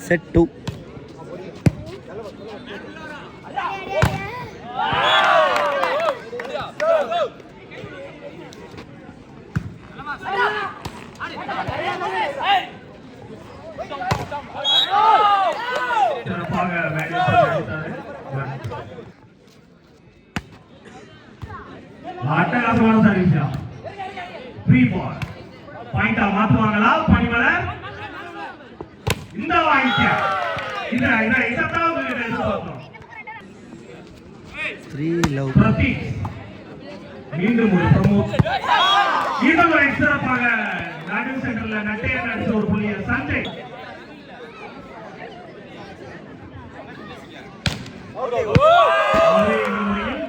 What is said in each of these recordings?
Set 2. அட்டகாசமான service. Free பால் பாயிண்டா மாத்துவாங்களா பனிமலர்? இந்த வாங்கிக்க. இதத்தான் எதிர்பார்க்கிறோம். 3 லவ். பிரதீப் மீண்டும் ஒரு ப்ரமோட். இதுவரை சிறப்பாக நடுவு சென்டர்ல நட்டையன் அடிச்ச ஒரு புள்ளிய சஞ்சய்.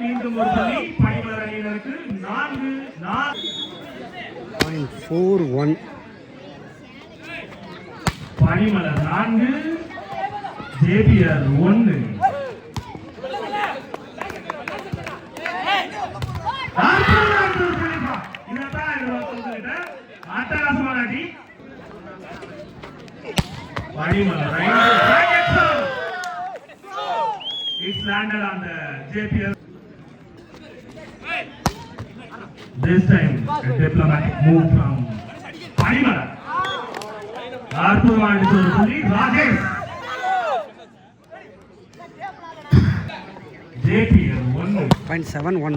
மீண்டும் ஒரு புள்ளி பனிமலர் அணியினருக்கு 4.41. பனிமலர் 4 ஜேபிஆர் 1. அட்டகாசமான அடி. பனிமலர் it's landed on the JPL. This time a diplomatic move from Panimalar. Arthur to Rajesh. JPL 1.71.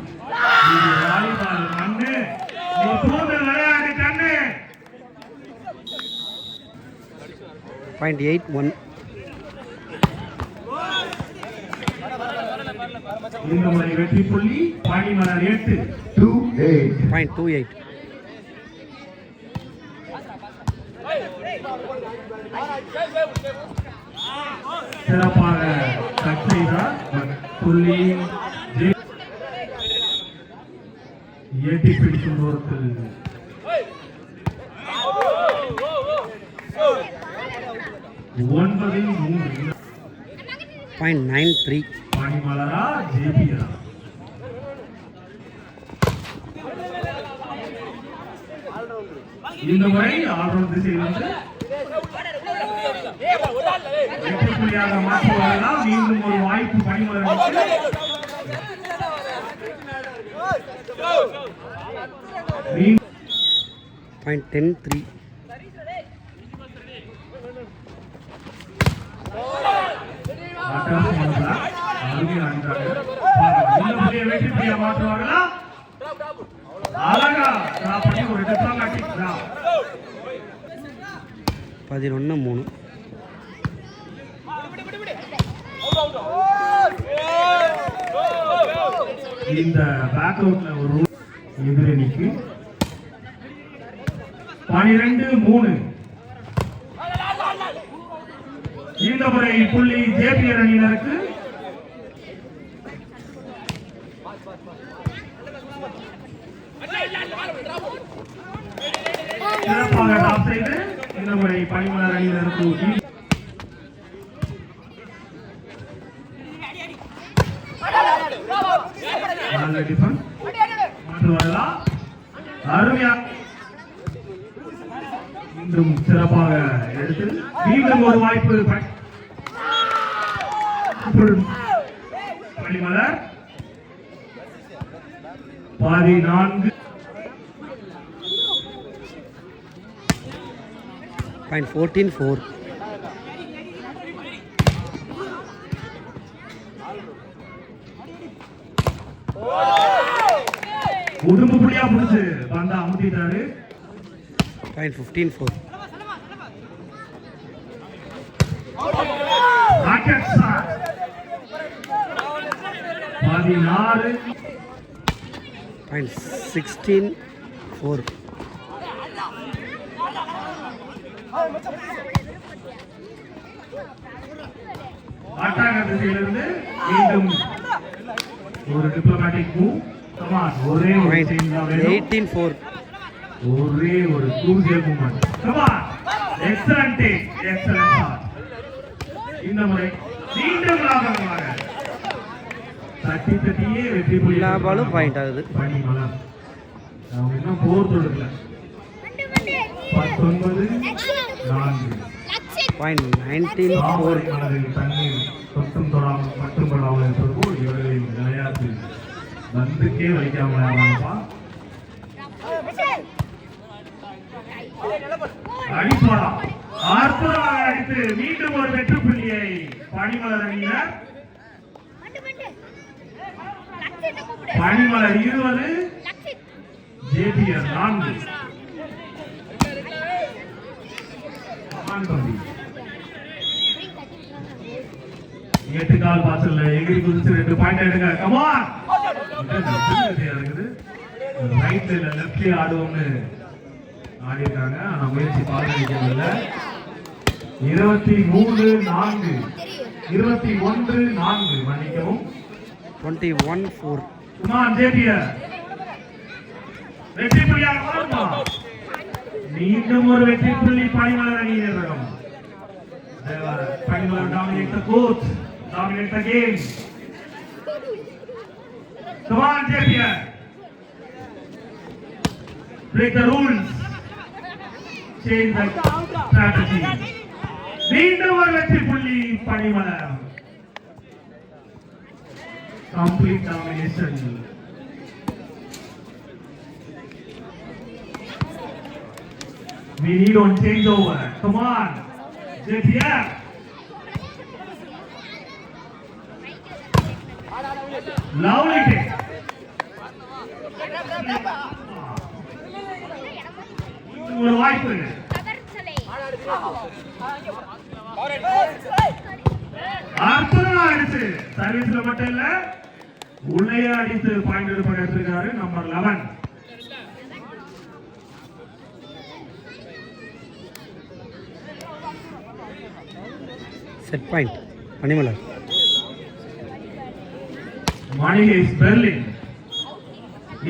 இது வாலிபால் மண்ணு. நீ தூண்டு விளையாடு கண்ணு. 0.81. இந்த முறை வெற்றி புள்ளி பனிமலர் 8. 0.28. சிறப்பாக கட் செய்தார். புள்ளி எட்டி பிடிக்கும் ஒருத்தர் 9.93. பனிமலரா ஜேபிஆர்? இந்த முறை ஆல்ரவுண்ட் திசையிலிருந்து வெற்றி புள்ளியாக மாற்றுவார்களா? மீண்டும் ஒரு வாய்ப்பு பனிமலருக்கு. 0.103. வெற்றி புள்ளியாக மாற்றுவார்களா? அழகா பண்ணி ஒரு டிப்ளமேட்டிக் 11.3. இந்த பேக் அவுட்ல ஒரு எதிரணிக்கு 12.3. இந்த முறை புள்ளி ஜேபிஆர் அணியினருக்கு. சிறப்பாக டாப் செய்து இந்த முறை பனிமலர் அணியினருக்கு அருமையா மீண்டும் சிறப்பாக எடுத்து மீண்டும் ஒரு வாய்ப்பு பனிமலர் 14. 0.144. உடும்பு புள்ளியா புடிச்சு பந்தா அமுத்திட்டாரு. 0.154. Rocket shot 16. 0.164. ஆட்டாக திசையிலிருந்து மீண்டும் ஒரு டிப்ளமேட்டிக் மூவ். ஒரே ஒரு 18.4. ஒரே ஒரு கூர்ஜியல் movement. Excellent take, excellent shot. இந்த முறை மீண்டும் லாபகரமாக தட்டியே வெற்றி புள்ளி. லாபாலும் பாயிண்ட் ஆகுது. பனிமலர் அவங்க இன்னும் போர் தொடுக்கல. 19.4. பாயிண்ட் 19 4. தாமரை மலரில் தண்ணீர் தொட்டும் தொடாமல் பட்டும் படாமல் இருப்பது போல் இவர்களின் விளையாட்டு பந்துக்கே வைக்காம விளையாடுறாங்கப்பா. அடிப்படா அற்புதமாக அடித்து மீண்டும் ஒரு வெற்றி புள்ளியை பனிமலர் அணியினர். பனிமலர் 20, ஜேபிஆர் 4. தம்பி 8 கால் பாசல்ல எகிரி குதிச்சு 2 பாயிண்ட் எடுங்க. கமான் இருக்குது. ரைட்ல லெஃப்ட்ல ஆடுவோம்னு ஆடி இருக்காங்க. ஆனா முயற்சி பாதிக்கல. 23-4 21-4 மன்னிக்கவும். 21-4. கமான் ஜேபிஆர் வெற்றி புள்ளியாக வருமா? மீண்டும் ஒரு வெற்றி புள்ளி பனிமலர் அணியினரிடம். Panimalar dominate the court, dominate the game. Come on, JPR. Break the rules. Change the strategy. மீண்டும் ஒரு வெற்றி புள்ளி பனிமலர். Complete domination. We need one changeover. Come on, JPR. Lovely take. ஒரு வாய்ப்பு. அற்புதமா அடிச்சு சர்வீஸ்ல மட்டும் இல்ல உள்ளே அடித்து பாயிண்ட் எடுத்திருக்காரு நம்பர் 11. செட் பாயிண்ட் பனிமலர். மணிகை பெர்லின்.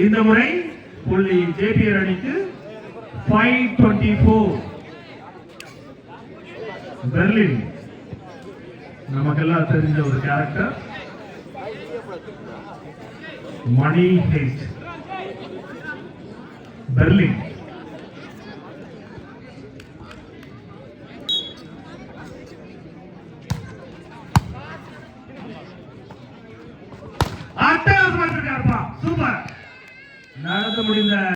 இந்த முறை புள்ளி ஜேபிஆர் அணிக்கு 524. பெர்லின் நமக்கெல்லாம் தெரிஞ்ச ஒரு கேரக்டர். மணி ஹேஸ்ட் பெர்லின். அட்டகாசமா இருக்காருப்பா. சூப்பர். நடந்து முடிந்த